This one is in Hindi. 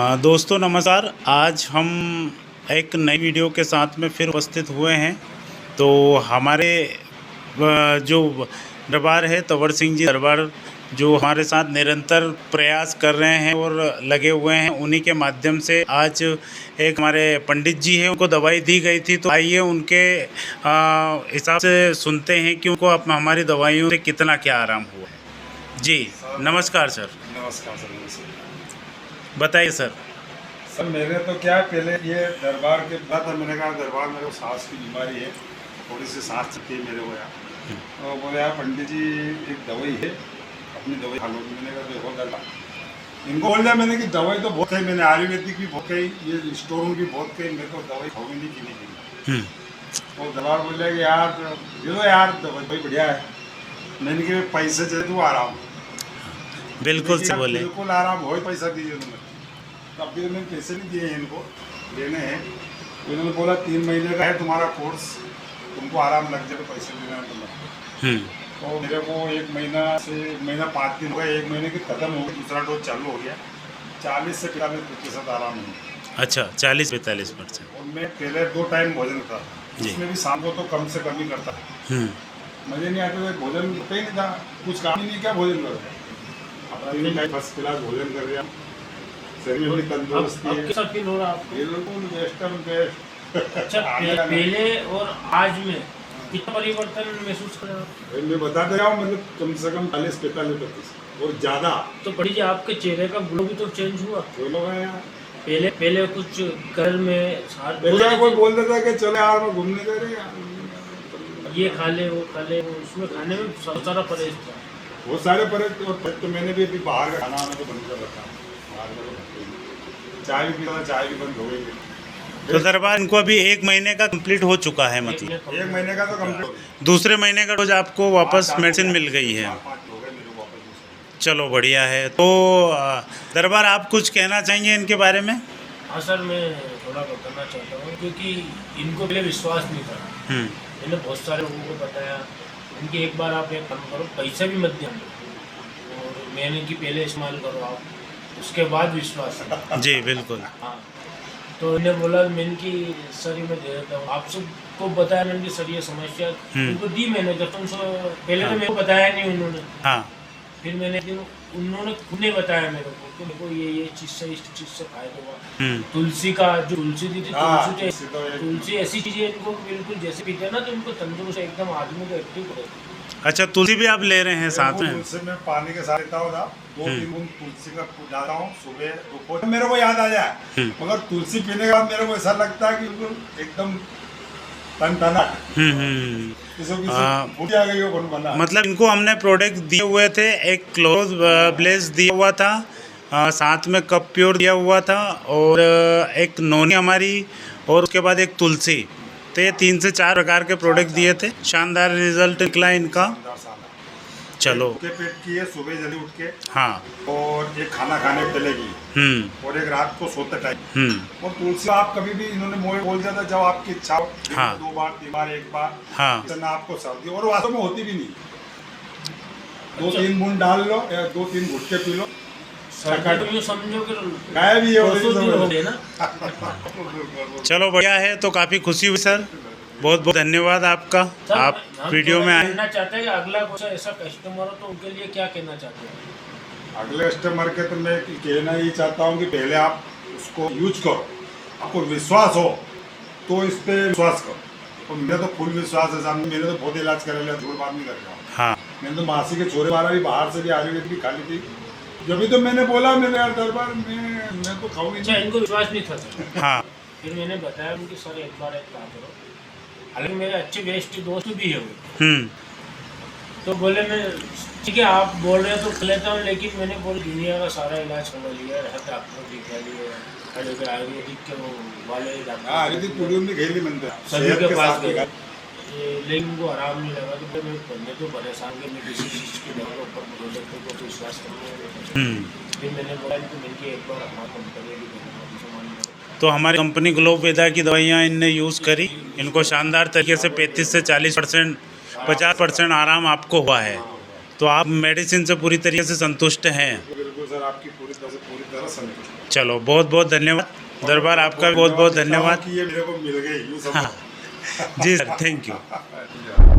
दोस्तों नमस्कार। आज हम एक नई वीडियो के साथ में फिर उपस्थित हुए हैं। तो हमारे जो दरबार है तंवर सिंह जी दरबार, जो हमारे साथ निरंतर प्रयास कर रहे हैं और लगे हुए हैं, उन्हीं के माध्यम से आज एक हमारे पंडित जी हैं, उनको दवाई दी गई थी। तो आइए उनके हिसाब से सुनते हैं कि उनको अब हमारी दवाइयों से कितना क्या आराम हुआ है। जी नमस्कार सर। नमस्कार सर। बताइए सर। सर मेरे तो क्या पहले ये दरबार के बाद मैंने कहा दरबार मेरे को सांस की बीमारी है, थोड़ी सी सांस चलती है मेरे को यार। तो बोले यार पंडित जी एक दवाई है, अपनी दवाई खा लो। मैंने कहा देखो दरबार इनको बोल दिया मैंने कि दवाई तो बहुत है, मैंने आयुर्वेदिक भी बहुत कही, ये स्टोर रूम भी बहुत कही, मेरे को दवाई खाऊंगी नहीं की नहीं। तो दरबार बोल रहा कि यार दे दो यार दवाई बढ़िया है। मैंने कि पैसे चाहिए तो आराम, बिल्कुल से बोले, बिल्कुल आराम हो, पैसा दीजिए तुम्हें। तो अभी तो मैंने पैसे नहीं दिए हैं, इनको लेने हैं। तो इन्होंने बोला 3 महीने का है तुम्हारा कोर्स, तुमको आराम लग जाए तो पैसे देना है तुम्हें। तो मेरे को 1 महीना से 1 महीना 5 दिन हो गए, 1 महीने की खत्म हो गई, दूसरा डोज चालू हो गया। 40 से 45% आराम है। अच्छा 40-45%। और मैं पहले 2 टाइम भोजन करता, जिसमें भी शाम को तो कम से कम ही करता। मज़े नहीं आते थे, भोजन करते ही नहीं था, कुछ काम ही नहीं किया, भोजन करते। अब फर्स्ट क्लास भोजन कर रहे हैं, शरीर में तंदुरुस्ती है। कैसा फील हो रहा है आपको? बिल्कुल वेस्टर्न बेस्ट। अच्छा पहले और आज में कितना परिवर्तन महसूस कर रहे हो? मैं बता दे रहा हूँ, मतलब कम से कम 40-45% और ज़्यादा। तो पड़ी जी आपके चेहरे का ग्लो भी तो चेंज हुआ। वो लोग हैं यार, पहले कुछ घर में पहले कोई बोल देता है कि चलो यार मैं घूमने जा रहे हैं, ये खा ले वो खा ले, उसमें खाने में बहुत सारा परहेज था। बहुत सारे परहेज। और तो मैंने भी अभी बाहर का खाना आना तो बंद कर रखा है, बाहर का तो खाते ही नहीं। चाय भी पीता था, चाय भी बंद हो गई। तो दरबार इनको अभी 1 महीने का कंप्लीट हो चुका है, मतलब 1 महीने का तो कंप्लीट। दूसरे महीने का रोज आपको वापस मेडिसिन मिल गई है। 5 हो गए मेरे को वापस। चलो बढ़िया है। तो दरबार आप कुछ कहना चाहेंगे इनके बारे में? हाँ सर, मैं थोड़ा बताना चाहता हूँ, क्योंकि इनको पहले विश्वास नहीं था। मैंने बहुत सारे लोगों को बताया, इनकी एक बार आप एक काम करो, पैसा भी मत देना और मैंने की पहले इस्तेमाल करो आप, उसके बाद विश्वास है। जी बिल्कुल। हाँ, तो इन्हें बोला मैंने कि सर ये मैं दे देता हूँ, आप सबको बताया मैंने कि सर ये समस्या उनको दी मैंने, जब तुमसे पहले तो मेरे को बताया नहीं उन्होंने। हाँ फिर मैंने उन्होंने खुद ने बताया मेरे को कि मेरे को ये चीज़ से इस चीज़ से फायदा हुआ। तुलसी का जो तुलसी दी थी, तुलसी ऐसी चीज़ है इनको बिल्कुल जैसे पीते हैं ना तो इनको तंदुरुस्त एकदम आदमी को एक्टिव कर देती है। अच्छा तुलसी भी आप ले रहे हैं साथ में? तुलसी में पानी के साथ लेता हूँ, 2-3 बूंद तुलसी का डालता हूँ सुबह दोपहर, मेरे को याद आ जाए। मगर तुलसी पीने के बाद मेरे को ऐसा लगता है कि एकदम मतलब इनको हमने प्रोडक्ट दिए हुए थे, एक क्लोज ब्लेस दिया हुआ था, साथ में कप प्योर दिया हुआ था, और एक नोनी हमारी, और उसके बाद एक तुलसी। तो ये 3 से 4 प्रकार के प्रोडक्ट दिए थे। शानदार रिजल्ट निकला इनका। चलो पेट की है सुबह जल्दी उठ के, हाँ, और एक खाना खाने पहले की, और एक रात को सोते टाइम। और तुलसी आप कभी भी, इन्होंने मोए बोल दिया था जब आपकी इच्छा हो, 2 बार 3 बार 1 बार, इतना आपको सर्दी और वास्तव में होती भी नहीं। 2-3 बूंद डाल लो, 2-3 घुटके पी लो, समझो कि गायब ही हो ना। चलो बढ़िया है। तो काफ़ी खुशी हुई सर, बहुत बहुत धन्यवाद आपका। आप वीडियो में आए। कहना चाहते हैं कि अगला कोई ऐसा कस्टमर हो तो उनके लिए क्या कहना चाहते हैं? अगले कस्टमर के तो मैं कहना ही चाहता हूँ कि पहले आप उसको यूज करो, आपको विश्वास हो तो इस पे विश्वास करो। और मेरा तो फुल विश्वास है सामने, मैंने तो बहुत इलाज कर लिया, झूठ बात नहीं कर रहा हूँ। हाँ, मैंने तो मासी के छोरे वाला भी बाहर से भी आयुर्वेद भी खा ली थी। जब भी तो मैंने बोला मैंने यार दरबार मैं तो खाऊंगी। अच्छा इनको विश्वास नहीं था। हाँ, फिर मैंने बताया उनकी सर एक बार एक काम करो, हालांकि मेरे अच्छे बेस्ट दोस्त भी है वो। तो बोले मैं ठीक है आप बोल रहे हो तो कर लेता हूँ, लेकिन मैंने बोला दुनिया का सारा इलाज करवा लिया, डॉक्टर दिखा लिया, आयुर्वेदिक के वो वाले आयुर्वेदिक पुलियों में घेली बनता है सभी के पास गए, लेकिन उनको आराम नहीं लगा। तो मैं तो परेशान कि मैं किसी चीज़ की दवा के ऊपर प्रोडक्ट को विश्वास करना। फिर मैंने बोला कि मैंने एक बार हमारी कंपनी तो हमारी कंपनी ग्लोब वेदा की दवाइयाँ इनने यूज़ करी, इनको शानदार तरीके से 35 से 40%, 50% आराम आपको हुआ है। तो आप मेडिसिन से पूरी तरीके से संतुष्ट हैं? बिल्कुल सर, आपकी पूरी तरह संतुष्ट। चलो बहुत बहुत धन्यवाद दरबार, आपका भी बहुत बहुत धन्यवाद। कि ये मेरे को मिल गई यूँ समझो। हाँ जी सर, थैंक यू।